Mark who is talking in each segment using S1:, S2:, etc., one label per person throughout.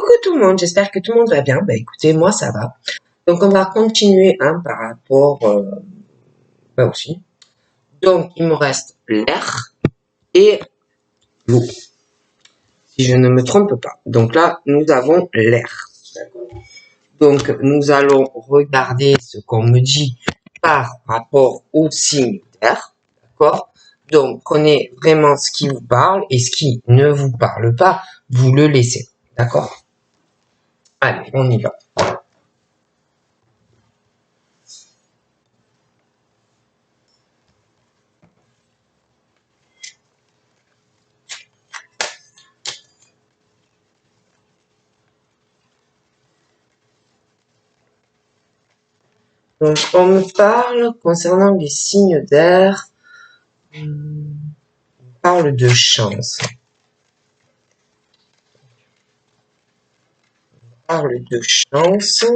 S1: Coucou tout le monde, j'espère que tout le monde va bien. Bah écoutez, moi ça va. Donc on va continuer par rapport aussi. Donc il me reste l'air et l'eau, si je ne me trompe pas. Donc là, nous avons l'air. Donc nous allons regarder ce qu'on me dit par rapport au signe d'air. D'accord? Donc prenez vraiment ce qui vous parle et ce qui ne vous parle pas, vous le laissez. D'accord? Allez, on y va. Donc, on me parle concernant les signes d'air, on parle de chance. On parle de chance.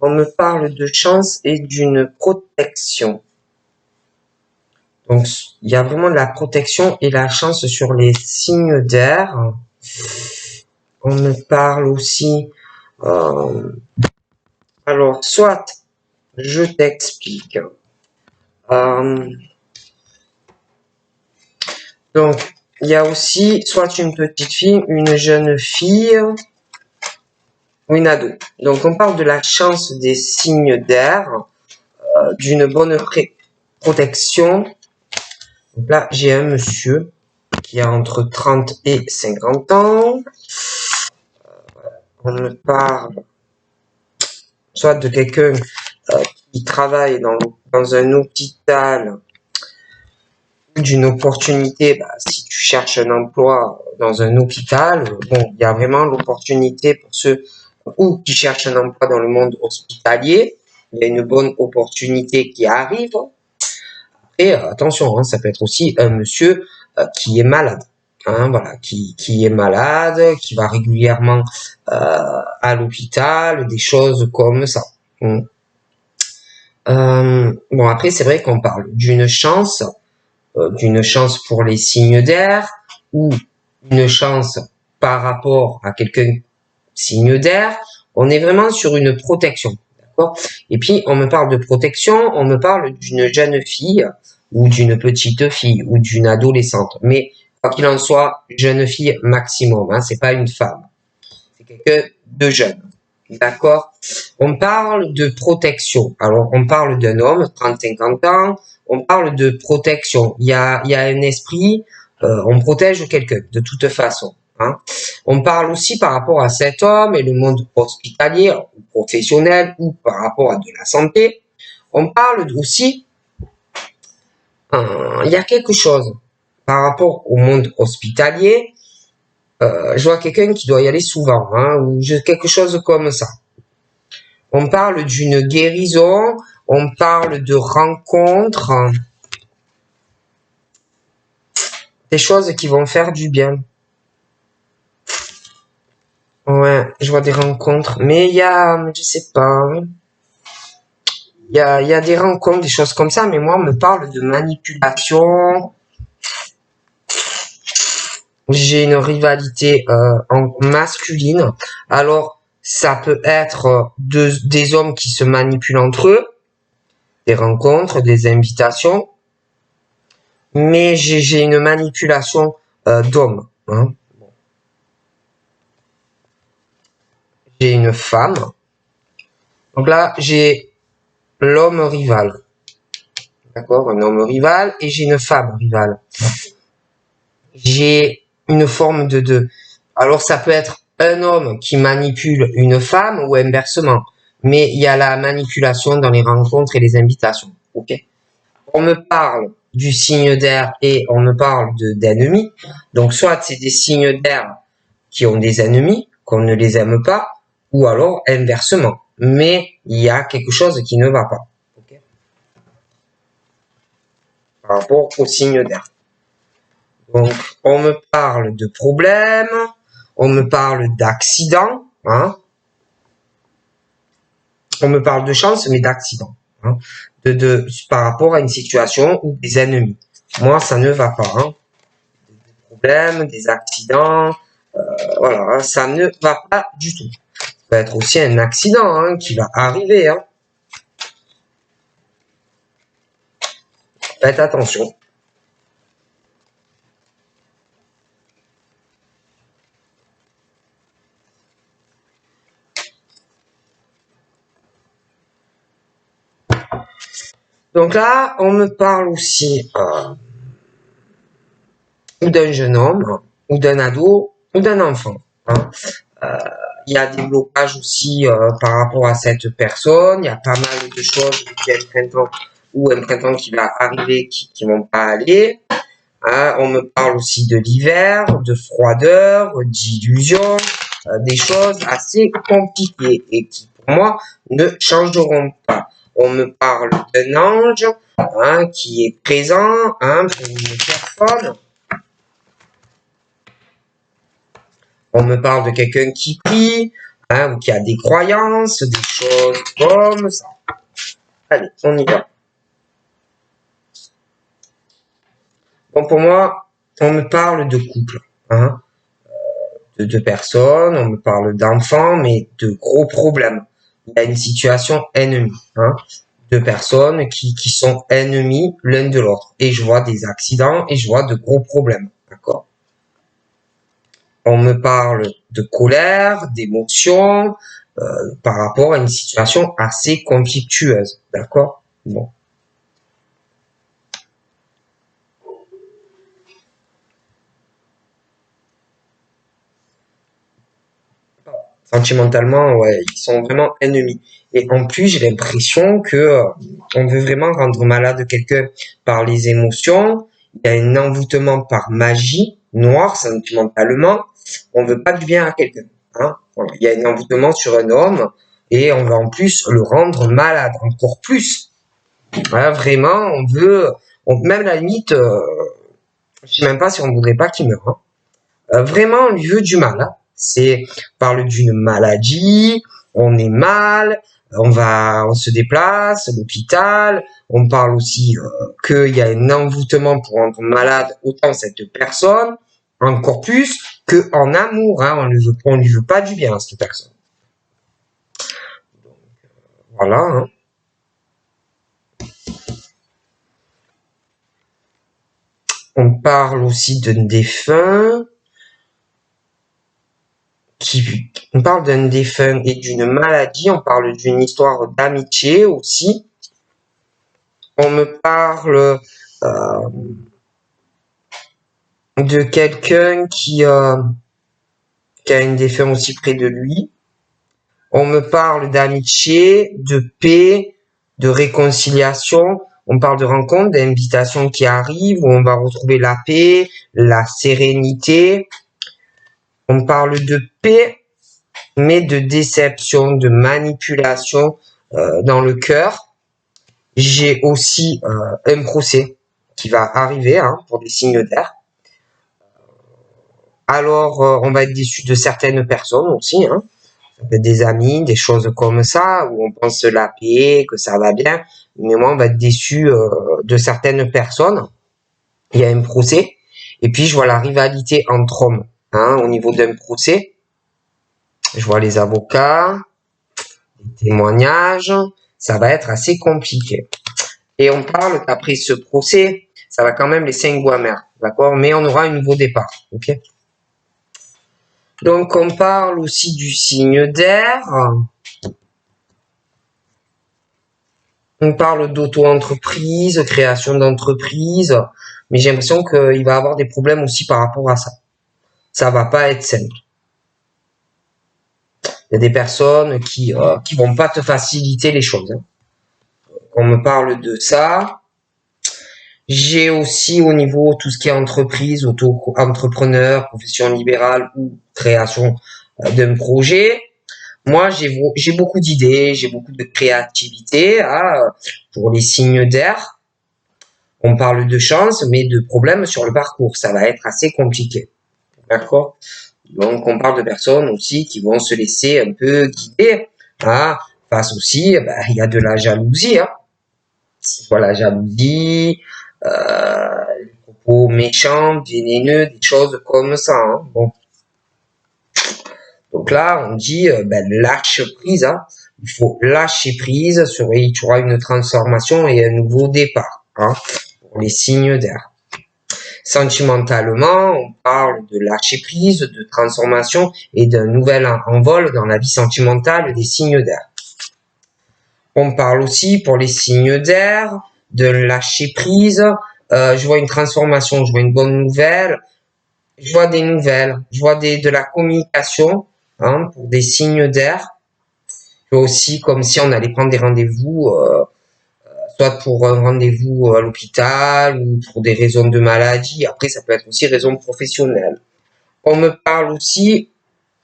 S1: On me parle de chance et d'une protection. Donc, il y a vraiment de la protection et la chance sur les signes d'air. On me parle aussi... alors, soit je t'explique. Donc, il y a aussi soit une petite fille, une jeune fille ou une ado. Donc, on parle de la chance des signes d'air, d'une bonne protection. Donc là, j'ai un monsieur qui a entre 30 et 50 ans. On me parle soit de quelqu'un qui travaille dans un hôpital, d'une opportunité. Si tu cherches un emploi dans un hôpital, bon, il y a vraiment l'opportunité pour ceux ou qui cherchent un emploi dans le monde hospitalier. Il y a une bonne opportunité qui arrive. Et attention, ça peut être aussi un monsieur qui est malade. Voilà, qui est malade, qui va régulièrement à l'hôpital, des choses comme ça. Bon, après, c'est vrai qu'on parle d'une chance pour les signes d'air, ou une chance par rapport à quelqu'un signe d'air. On est vraiment sur une protection, d'accord? Et puis, on me parle de protection, on me parle d'une jeune fille, ou d'une petite fille, ou d'une adolescente. Mais, quoi qu'il en soit, jeune fille maximum, c'est pas une femme. C'est quelqu'un de jeune. D'accord? On parle de protection. Alors, on parle d'un homme, 30-50 ans, on parle de protection. Il y a un esprit, on protège quelqu'un, de toute façon. On parle aussi par rapport à cet homme et le monde hospitalier, ou professionnel, ou par rapport à de la santé. On parle aussi, il y a quelque chose par rapport au monde hospitalier. Je vois quelqu'un qui doit y aller souvent, ou quelque chose comme ça. On parle d'une guérison, on parle de rencontres, des choses qui vont faire du bien. Ouais, je vois des rencontres, mais il y a, je sais pas, il y a des rencontres, des choses comme ça, mais moi, on me parle de manipulation. J'ai une rivalité en masculine. Alors, ça peut être des hommes qui se manipulent entre eux, des rencontres, des invitations, mais j'ai une manipulation d'hommes. J'ai une femme. Donc là, j'ai l'homme rival. D'accord? Un homme rival et j'ai une femme rivale. J'ai une forme de... Alors, ça peut être un homme qui manipule une femme ou inversement. Mais il y a la manipulation dans les rencontres et les invitations. Ok? On me parle du signe d'air et on me parle d'ennemis. Donc, soit c'est des signes d'air qui ont des ennemis, qu'on ne les aime pas, ou alors inversement. Mais il y a quelque chose qui ne va pas. Okay? Par rapport au signe d'air. Donc, on me parle de problèmes, on me parle d'accidents, on me parle de chance, mais d'accidents, par rapport à une situation ou des ennemis. Moi, ça ne va pas. Des problèmes, des accidents, Voilà, ça ne va pas du tout. Ça peut être aussi un accident hein, qui va arriver. Hein. Faites attention. Donc là, on me parle aussi ou d'un jeune homme, ou d'un ado, ou d'un enfant. Hein. Il y a des blocages aussi par rapport à cette personne. Il y a pas mal de choses depuis un printemps ou un printemps qui va arriver qui vont pas aller. Hein. On me parle aussi de l'hiver, de froideur, d'illusion, des choses assez compliquées et qui pour moi ne changeront pas. On me parle d'un ange hein, qui est présent hein, pour une personne. On me parle de quelqu'un qui prie, hein, ou qui a des croyances, des choses comme ça. Allez, on y va. Bon, pour moi, on me parle de couple, hein, de deux personnes, on me parle d'enfants, mais de gros problèmes. Il y a une situation ennemie, hein, deux personnes qui sont ennemies l'un de l'autre. Et je vois des accidents et je vois de gros problèmes, d'accord? On me parle de colère, d'émotion, par rapport à une situation assez conflictueuse, d'accord? Bon. Sentimentalement, ouais, ils sont vraiment ennemis. Et en plus, j'ai l'impression que on veut vraiment rendre malade quelqu'un par les émotions. Il y a un envoûtement par magie, noire, sentimentalement. On veut pas du bien à quelqu'un. Hein. Voilà. Il y a un envoûtement sur un homme et on va en plus le rendre malade, encore plus. Voilà, vraiment, on veut, même à la limite, je sais même pas si on voudrait pas qu'il meure. Hein. Vraiment, on lui veut du mal. Hein. C'est parle d'une maladie, on est mal, on se déplace à l'hôpital. On parle aussi qu'il y a un envoûtement pour rendre malade autant cette personne, encore plus que en amour. Hein, on lui veut pas du bien à cette personne. Voilà. Hein. On parle aussi d'un défunt. On parle d'un défunt et d'une maladie, on parle d'une histoire d'amitié aussi. On me parle de quelqu'un qui a un défunt aussi près de lui. On me parle d'amitié, de paix, de réconciliation. On parle de rencontres, d'invitations qui arrivent, où on va retrouver la paix, la sérénité. On parle de paix, mais de déception, de manipulation dans le cœur. J'ai aussi un procès qui va arriver hein, pour des signes d'air. Alors, on va être déçu de certaines personnes aussi, hein, des amis, des choses comme ça, où on pense la paix, que ça va bien. Mais moi, on va être déçu de certaines personnes. Il y a un procès. Et puis, je vois la rivalité entre hommes hein, au niveau d'un procès. Je vois les avocats, les témoignages. Ça va être assez compliqué. Et on parle qu'après ce procès, ça va quand même laisser un goût amer, d'accord? Mais on aura un nouveau départ, ok? Donc on parle aussi du signe d'air. On parle d'auto-entreprise, création d'entreprise, mais j'ai l'impression qu'il va avoir des problèmes aussi par rapport à ça. Ça va pas être simple. Il y a des personnes qui vont pas te faciliter les choses. Hein. On me parle de ça. J'ai aussi au niveau tout ce qui est entreprise, auto-entrepreneur, profession libérale ou création d'un projet. Moi, j'ai beaucoup d'idées, j'ai beaucoup de créativité hein, pour les signes d'air. On parle de chance, mais de problèmes sur le parcours. Ça va être assez compliqué. D'accord? Donc, on parle de personnes aussi qui vont se laisser un peu guider. Hein, face aussi, il y a de la jalousie. Hein. Voilà, jalousie, les propos méchants, vénéneux, des choses comme ça. Hein. Bon. Donc là, on dit lâche prise. Hein. Il faut lâcher prise. Il y aura une transformation et un nouveau départ pour les signes d'air. Sentimentalement, on parle de lâcher prise, de transformation et d'un nouvel envol dans la vie sentimentale des signes d'air. On parle aussi pour les signes d'air de lâcher prise. Je vois une transformation, je vois une bonne nouvelle, je vois des nouvelles, je vois de la communication pour des signes d'air. Je vois aussi comme si on allait prendre des rendez-vous, soit pour un rendez-vous à l'hôpital ou pour des raisons de maladie. Après, ça peut être aussi raison professionnelle. On me parle aussi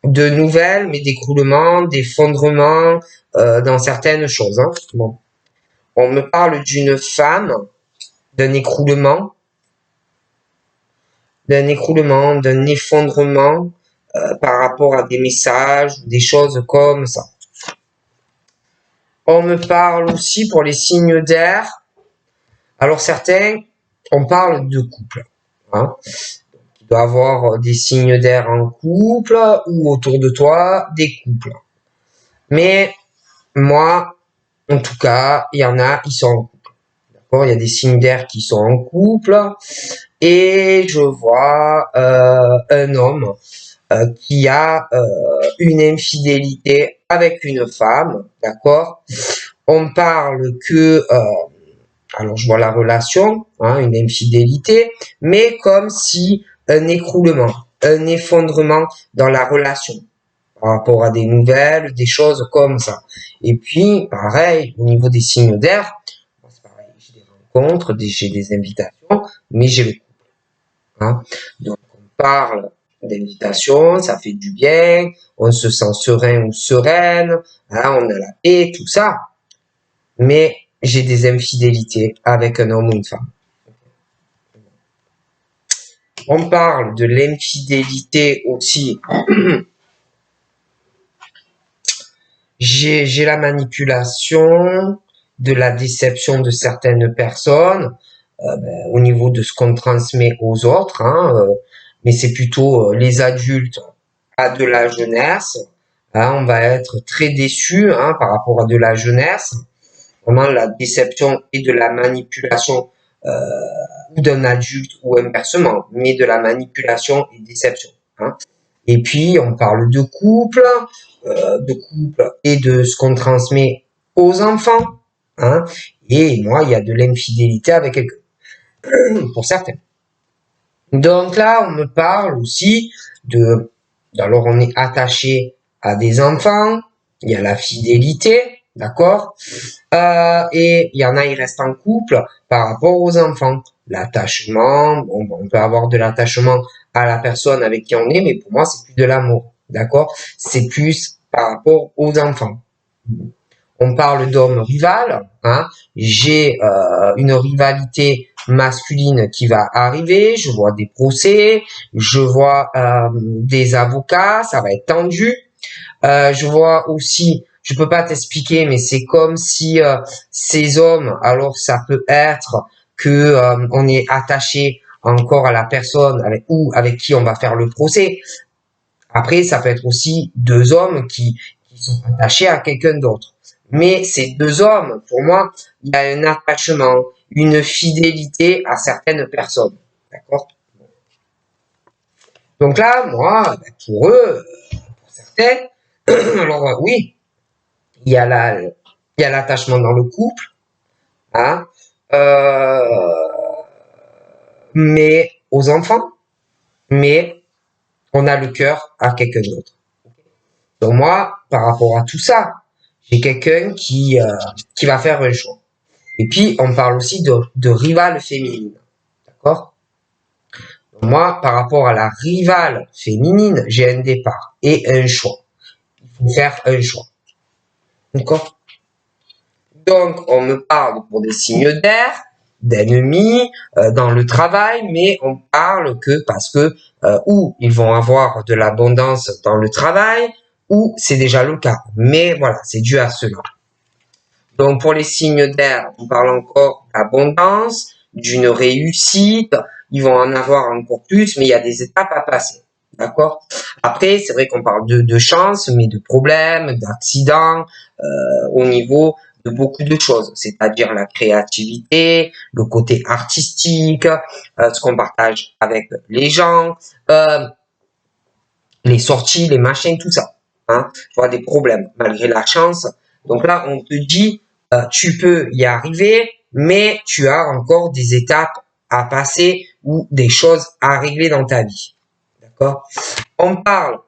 S1: de nouvelles, mais d'écroulements, d'effondrements dans certaines choses. Bon. On me parle d'une femme, d'un écroulement, d'un effondrement par rapport à des messages ou des choses comme ça. On me parle aussi pour les signes d'air. Alors certains, on parle de couple. Il doit y avoir des signes d'air en couple ou autour de toi des couples. Mais moi, en tout cas, il y en a, ils sont en couple. D'accord ? Il y a des signes d'air qui sont en couple. Et je vois un homme qui a une infidélité avec une femme, d'accord ? On parle que, alors je vois la relation, une infidélité, mais comme si un écroulement, un effondrement dans la relation par rapport à des nouvelles, des choses comme ça. Et puis, pareil, au niveau des signes d'air, c'est pareil, j'ai des rencontres, j'ai des invitations, mais j'ai le couple. Donc, on parle d'invitation, ça fait du bien, on se sent serein ou sereine, on a la paix, tout ça. Mais j'ai des infidélités avec un homme ou une femme. On parle de l'infidélité aussi. J'ai la manipulation, de la déception de certaines personnes au niveau de ce qu'on transmet aux autres, mais c'est plutôt les adultes à de la jeunesse. On va être très déçu par rapport à de la jeunesse. Vraiment la déception et de la manipulation ou d'un adulte ou inversement, mais de la manipulation et déception. Et puis on parle de couple et de ce qu'on transmet aux enfants. Et moi, il y a de l'infidélité avec quelqu'un, pour certains. Donc là, on me parle aussi alors on est attaché à des enfants, il y a la fidélité, d'accord, et il y en a, ils restent en couple par rapport aux enfants. L'attachement, on peut avoir de l'attachement à la personne avec qui on est, mais pour moi, c'est plus de l'amour, d'accord, c'est plus par rapport aux enfants. On parle d'homme rival, j'ai une rivalité masculine qui va arriver, je vois des procès, je vois des avocats, ça va être tendu. Je vois aussi, je peux pas t'expliquer, mais c'est comme si ces hommes, alors ça peut être que on est attaché encore à la personne avec qui on va faire le procès. Après, ça peut être aussi deux hommes qui sont attachés à quelqu'un d'autre. Mais ces deux hommes, pour moi, il y a un attachement, une fidélité à certaines personnes. D'accord ? Donc là, moi, pour eux, pour certains, alors oui, il y a l'attachement dans le couple, mais aux enfants, mais on a le cœur à quelqu'un d'autre. Donc moi, par rapport à tout ça, j'ai quelqu'un qui va faire un choix. Et puis, on parle aussi de rivale féminine. D'accord ? Donc moi, par rapport à la rivale féminine, j'ai un départ et un choix. Il faut faire un choix. D'accord ? Donc, on me parle pour des signes d'air, d'ennemis, dans le travail, mais on parle que parce que ou ils vont avoir de l'abondance dans le travail, ou c'est déjà le cas. Mais voilà, c'est dû à cela. Donc pour les signes d'air, on parle encore d'abondance, d'une réussite, ils vont en avoir encore plus, mais il y a des étapes à passer. D'accord ? Après, c'est vrai qu'on parle de chance, mais de problèmes, d'accidents, au niveau de beaucoup de choses, c'est-à-dire la créativité, le côté artistique, ce qu'on partage avec les gens, les sorties, les machins, tout ça. Hein, tu vois, des problèmes, malgré la chance. Donc là, on te dit, tu peux y arriver, mais tu as encore des étapes à passer ou des choses à régler dans ta vie. D'accord? On parle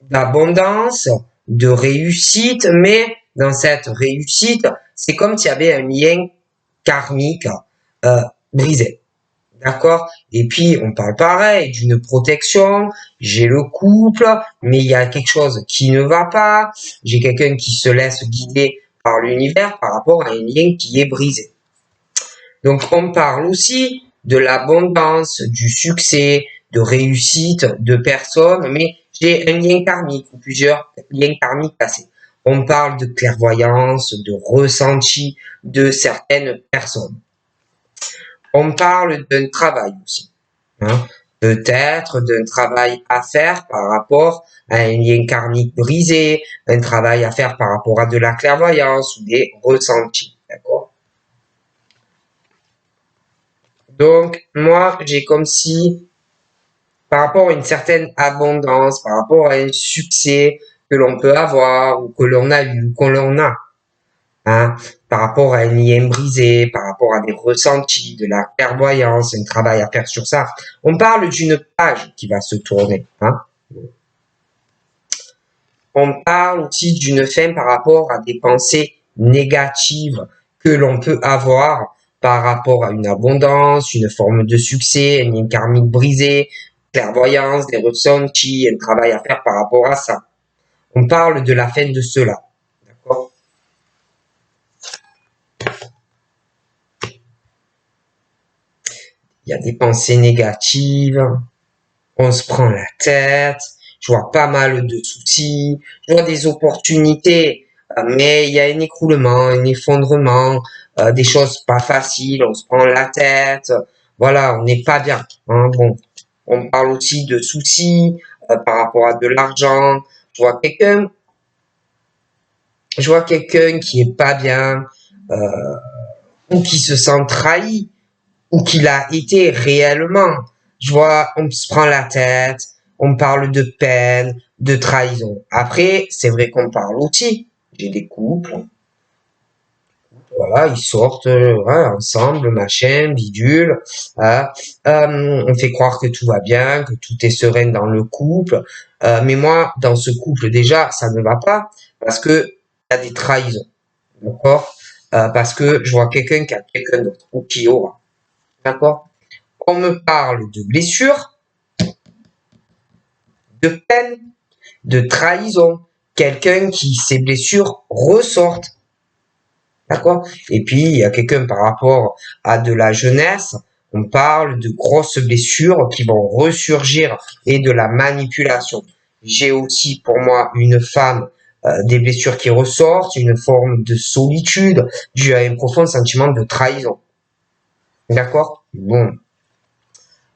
S1: d'abondance, de réussite, mais dans cette réussite, c'est comme s'il y avait un lien karmique brisé. D'accord? Et puis, on parle pareil d'une protection, j'ai le couple, mais il y a quelque chose qui ne va pas, j'ai quelqu'un qui se laisse guider par l'univers par rapport à un lien qui est brisé. Donc, on parle aussi de l'abondance, du succès, de réussite, de personnes, mais j'ai un lien karmique ou plusieurs liens karmiques passés. On parle de clairvoyance, de ressenti de certaines personnes. On parle d'un travail aussi. Hein. Peut-être d'un travail à faire par rapport à un lien karmique brisé, un travail à faire par rapport à de la clairvoyance ou des ressentis. D'accord? Donc, moi, j'ai comme si, par rapport à une certaine abondance, par rapport à un succès que l'on peut avoir, ou que l'on a eu, ou que l'on a, hein, par rapport à un lien brisé, par rapport à des ressentis, de la clairvoyance, un travail à faire sur ça, on parle d'une page qui va se tourner. Hein. On parle aussi d'une fin par rapport à des pensées négatives que l'on peut avoir par rapport à une abondance, une forme de succès, un lien karmique brisé, clairvoyance, des ressentis, un travail à faire par rapport à ça. On parle de la fin de cela. D'accord? Il y a des pensées négatives, on se prend la tête, je vois pas mal de soucis, je vois des opportunités, mais il y a un écroulement, un effondrement, des choses pas faciles, on se prend la tête, voilà, on n'est pas bien. Hein, bon, on parle aussi de soucis par rapport à de l'argent. Je vois quelqu'un qui est pas bien ou qui se sent trahi ou qu'il a été réellement. Je vois, on se prend la tête, on parle de peine, de trahison. Après, c'est vrai qu'on parle aussi. J'ai des couples, voilà, ils sortent ouais, ensemble, machin, bidule. Hein. On fait croire que tout va bien, que tout est serein dans le couple. Mais moi, dans ce couple, déjà, ça ne va pas parce que il y a des trahisons. D'accord? Parce que je vois quelqu'un qui a quelqu'un d'autre ou qui aura. D'accord? On me parle de blessures, de peine, de trahison. Quelqu'un qui, ses blessures ressortent. D'accord? Et puis, il y a quelqu'un par rapport à de la jeunesse, on parle de grosses blessures qui vont ressurgir et de la manipulation. J'ai aussi pour moi une femme, des blessures qui ressortent, une forme de solitude due à un profond sentiment de trahison. D'accord? Bon,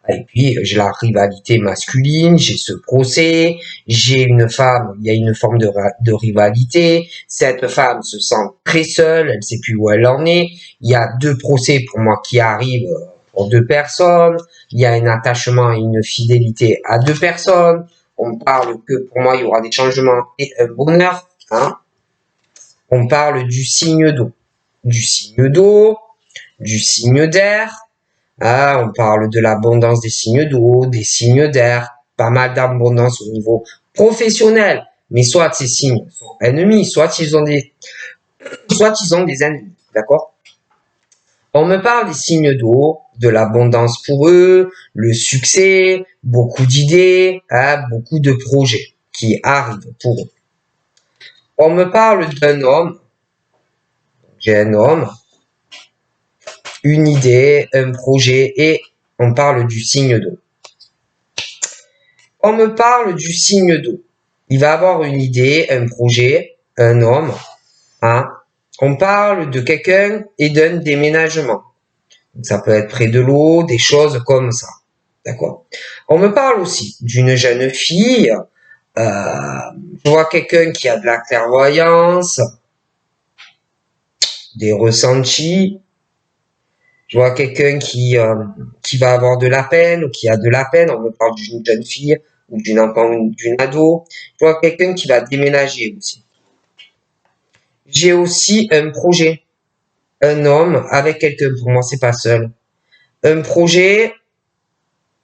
S1: et puis, j'ai la rivalité masculine, j'ai ce procès, j'ai une femme, il y a une forme de rivalité. Cette femme se sent très seule, elle sait plus où elle en est. Il y a deux procès pour moi qui arrivent pour deux personnes. Il y a un attachement et une fidélité à deux personnes. On parle que pour moi, il y aura des changements et un bonheur. Hein. On parle du signe d'eau. Du signe d'eau, du signe d'air. Ah, on parle de l'abondance des signes d'eau, des signes d'air, pas mal d'abondance au niveau professionnel. Mais soit ces signes sont ennemis, soit ils ont des ennemis. D'accord? On me parle des signes d'eau, de l'abondance pour eux, le succès, beaucoup d'idées, hein, beaucoup de projets qui arrivent pour eux. On me parle d'un homme. J'ai un homme, une idée, un projet et on parle du signe d'eau. On me parle du signe d'eau. Il va avoir une idée, un projet, un homme. Hein. On parle de quelqu'un et d'un déménagement. Donc, ça peut être près de l'eau, des choses comme ça. D'accord. On me parle aussi d'une jeune fille. Je vois quelqu'un qui a de la clairvoyance, des ressentis. Je vois quelqu'un qui va avoir de la peine ou qui a de la peine. On me parle d'une jeune fille ou d'une enfant ou d'une ado. Je vois quelqu'un qui va déménager aussi. J'ai aussi un projet. Un homme avec quelqu'un. Pour moi, c'est pas seul. Un projet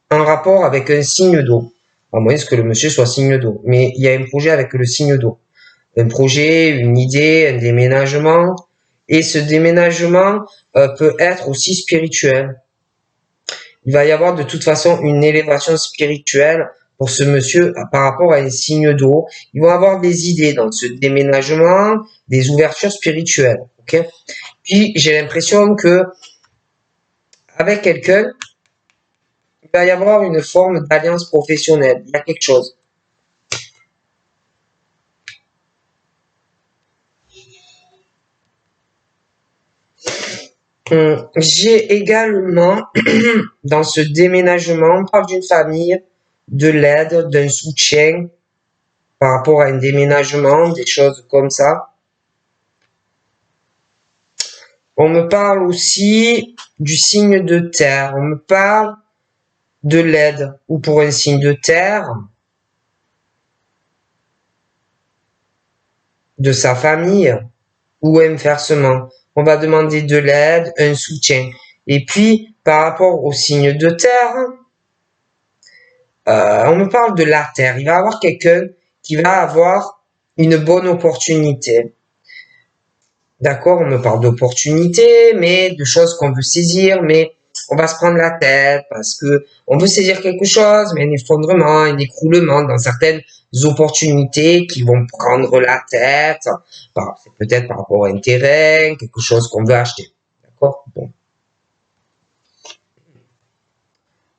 S1: en rapport avec un signe d'eau. À moins que le monsieur soit signe d'eau. Mais il y a un projet avec le signe d'eau. Un projet, une idée, un déménagement. Et ce déménagement peut être aussi spirituel. Il va y avoir de toute façon une élévation spirituelle pour ce monsieur par rapport à un signe d'eau. Ils vont avoir des idées dans ce déménagement, des ouvertures spirituelles. Ok. Puis j'ai l'impression que avec quelqu'un, il va y avoir une forme d'alliance professionnelle. Il y a quelque chose. J'ai également, dans ce déménagement, on parle d'une famille, de l'aide, d'un soutien par rapport à un déménagement, des choses comme ça. On me parle aussi du signe de terre. On me parle de l'aide ou pour un signe de terre, de sa famille ou inversement. On va demander de l'aide, un soutien. Et puis, par rapport au signe de terre, on me parle de la terre. Il va y avoir quelqu'un qui va avoir une bonne opportunité. D'accord, on me parle d'opportunités, mais de choses qu'on veut saisir, mais on va se prendre la tête parce que on veut saisir quelque chose, mais un effondrement, un écroulement dans certaines opportunités qui vont prendre la tête. C'est peut-être par rapport à un terrain, quelque chose qu'on veut acheter. D'accord? Bon.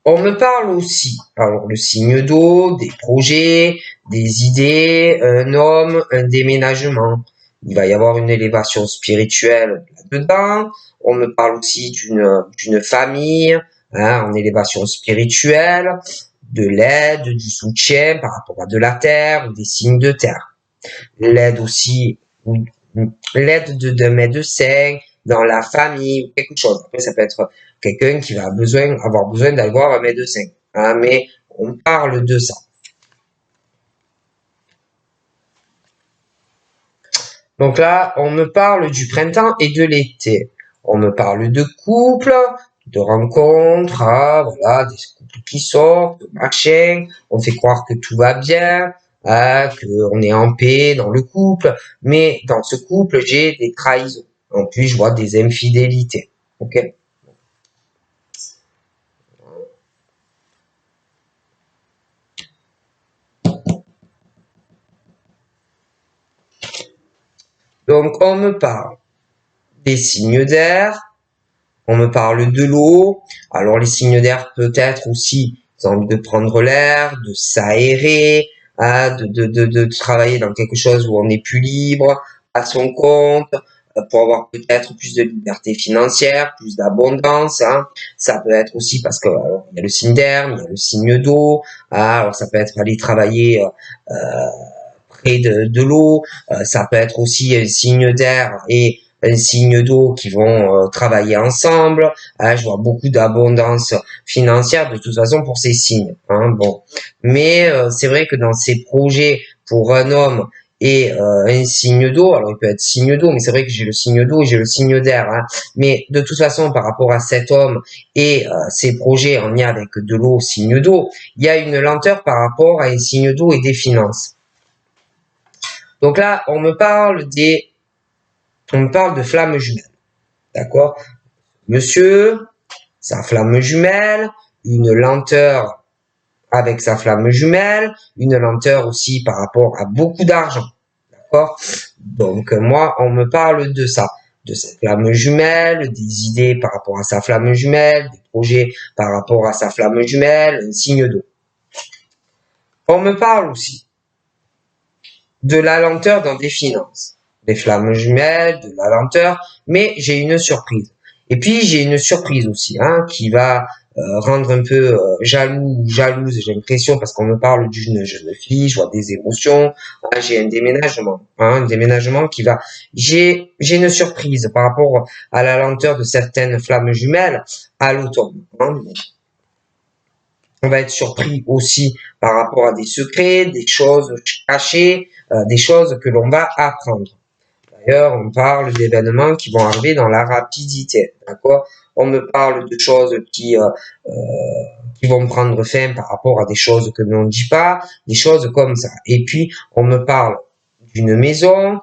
S1: On me parle aussi, alors le signe d'eau, des projets, des idées, un homme, un déménagement. Il va y avoir une élévation spirituelle là-dedans. On me parle aussi d'une famille, hein, en élévation spirituelle, de l'aide, du soutien par rapport à de la terre ou des signes de terre. L'aide aussi, l'aide d'un médecin dans la famille ou quelque chose. Après, ça peut être quelqu'un qui va avoir besoin d'aller voir un médecin. Hein, mais on parle de ça. Donc là, on me parle du printemps et de l'été. On me parle de couple, de rencontres, voilà, des couples qui sortent, de machin. On fait croire que tout va bien, qu'on est en paix dans le couple. Mais dans ce couple, j'ai des trahisons. En plus, je vois des infidélités. Ok. Donc, on me parle des signes d'air, on me parle de l'eau. Alors, les signes d'air, peut-être aussi, ils ont envie de prendre l'air, de s'aérer, hein, de travailler dans quelque chose où on est plus libre, à son compte, pour avoir peut-être plus de liberté financière, plus d'abondance. Hein. Ça peut être aussi parce que il y a le signe d'air, il y a le signe d'eau. Hein, alors, ça peut être aller travailler près de l'eau. Ça peut être aussi un signe d'air et un signe d'eau qui vont travailler ensemble. Je vois beaucoup d'abondance financière de toute façon pour ces signes. Hein, bon, mais c'est vrai que dans ces projets pour un homme et un signe d'eau, alors il peut être signe d'eau, mais c'est vrai que j'ai le signe d'eau et j'ai le signe d'air. Hein, mais de toute façon, par rapport à cet homme et ses projets en lien avec de l'eau, signe d'eau, il y a une lenteur par rapport à un signe d'eau et des finances. Donc là, on me parle de flamme jumelle. D'accord? Monsieur, sa flamme jumelle, une lenteur avec sa flamme jumelle, une lenteur aussi par rapport à beaucoup d'argent. D'accord? Donc moi, on me parle de ça, de cette flamme jumelle, des idées par rapport à sa flamme jumelle, des projets par rapport à sa flamme jumelle, un signe d'eau. On me parle aussi de la lenteur dans des finances, des flammes jumelles, de la lenteur, mais j'ai une surprise. Et puis j'ai une surprise aussi, hein, qui va rendre un peu jaloux ou jalouse, j'ai l'impression, parce qu'on me parle d'une jeune fille, je vois des émotions, ah, j'ai un déménagement qui va... J'ai une surprise par rapport à la lenteur de certaines flammes jumelles à l'automne. Hein. On va être surpris aussi par rapport à des secrets, des choses cachées, des choses que l'on va apprendre. D'ailleurs, on parle d'événements qui vont arriver dans la rapidité, d'accord? On me parle de choses qui vont prendre fin par rapport à des choses que l'on ne dit pas, des choses comme ça. Et puis, on me parle d'une maison,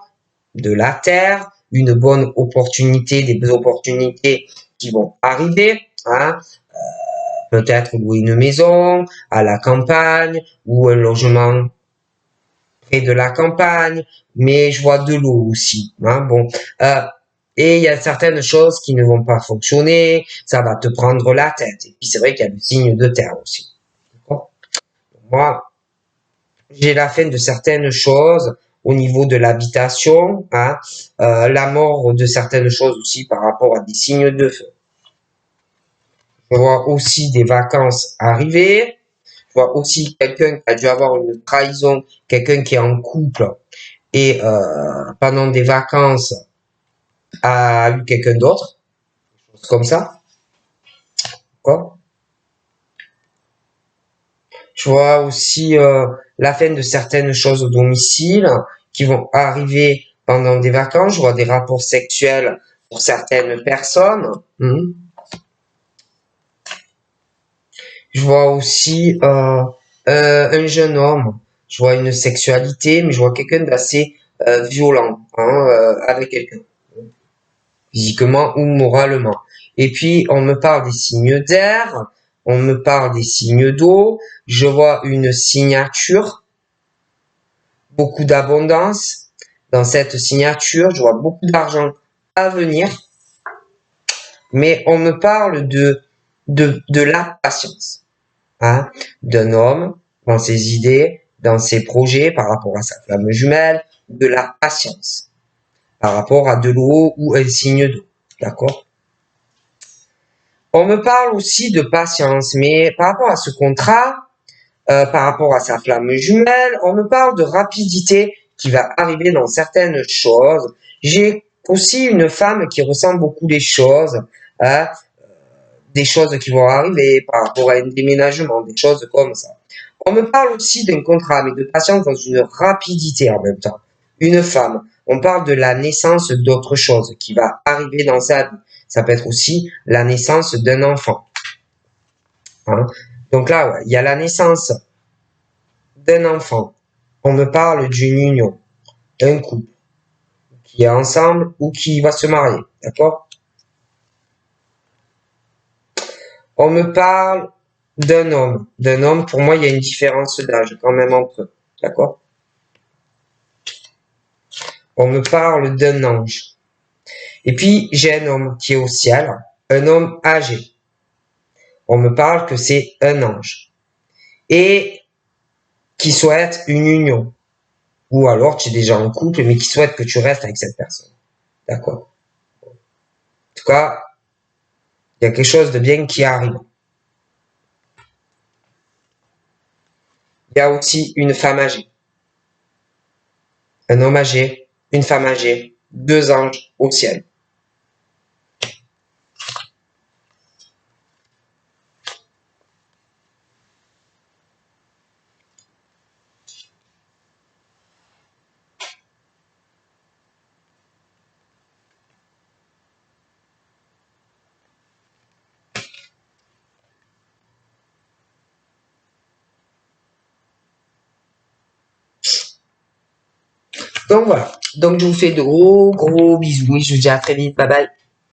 S1: de la terre, une bonne opportunité, des opportunités qui vont arriver, hein? Peut-être louer une maison à la campagne ou un logement près de la campagne, mais je vois de l'eau aussi. Hein, bon, et il y a certaines choses qui ne vont pas fonctionner, ça va te prendre la tête. Et puis c'est vrai qu'il y a le signe de terre aussi. Moi, j'ai la fin de certaines choses au niveau de l'habitation, hein, la mort de certaines choses aussi par rapport à des signes de feu. Je vois aussi des vacances arriver. Je vois aussi quelqu'un qui a dû avoir une trahison, quelqu'un qui est en couple et pendant des vacances a eu quelqu'un d'autre, comme ça. Quoi. Je vois aussi la fin de certaines choses au domicile qui vont arriver pendant des vacances. Je vois des rapports sexuels pour certaines personnes. Je vois aussi un jeune homme. Je vois une sexualité, mais je vois quelqu'un d'assez violent hein, avec quelqu'un, physiquement ou moralement. Et puis, on me parle des signes d'air, on me parle des signes d'eau, je vois une signature, beaucoup d'abondance. Dans cette signature, je vois beaucoup d'argent à venir, mais on me parle de la patience. Hein, d'un homme dans ses idées, dans ses projets par rapport à sa flamme jumelle, de la patience par rapport à de l'eau ou un signe d'eau. D'accord? On me parle aussi de patience, mais par rapport à ce contrat, par rapport à sa flamme jumelle, on me parle de rapidité qui va arriver dans certaines choses. J'ai aussi une femme qui ressent beaucoup les choses, hein, des choses qui vont arriver par rapport à un déménagement, des choses comme ça. On me parle aussi d'un contrat, mais de patience dans une rapidité en même temps. Une femme, on parle de la naissance d'autre chose qui va arriver dans sa vie. Ça peut être aussi la naissance d'un enfant. Hein. Donc là, ouais, il y a la naissance d'un enfant. On me parle d'une union, d'un couple qui est ensemble ou qui va se marier. D'accord? On me parle d'un homme. D'un homme, pour moi, il y a une différence d'âge quand même entre eux. D'accord? On me parle d'un ange. Et puis, j'ai un homme qui est au ciel, un homme âgé. On me parle que c'est un ange. Et qui souhaite une union. Ou alors, tu es déjà en couple, mais qui souhaite que tu restes avec cette personne. D'accord? En tout cas, il y a quelque chose de bien qui arrive. Il y a aussi une femme âgée. Un homme âgé, une femme âgée, deux anges au ciel. Donc voilà. Donc je vous fais de gros bisous et je vous dis à très vite. Bye bye.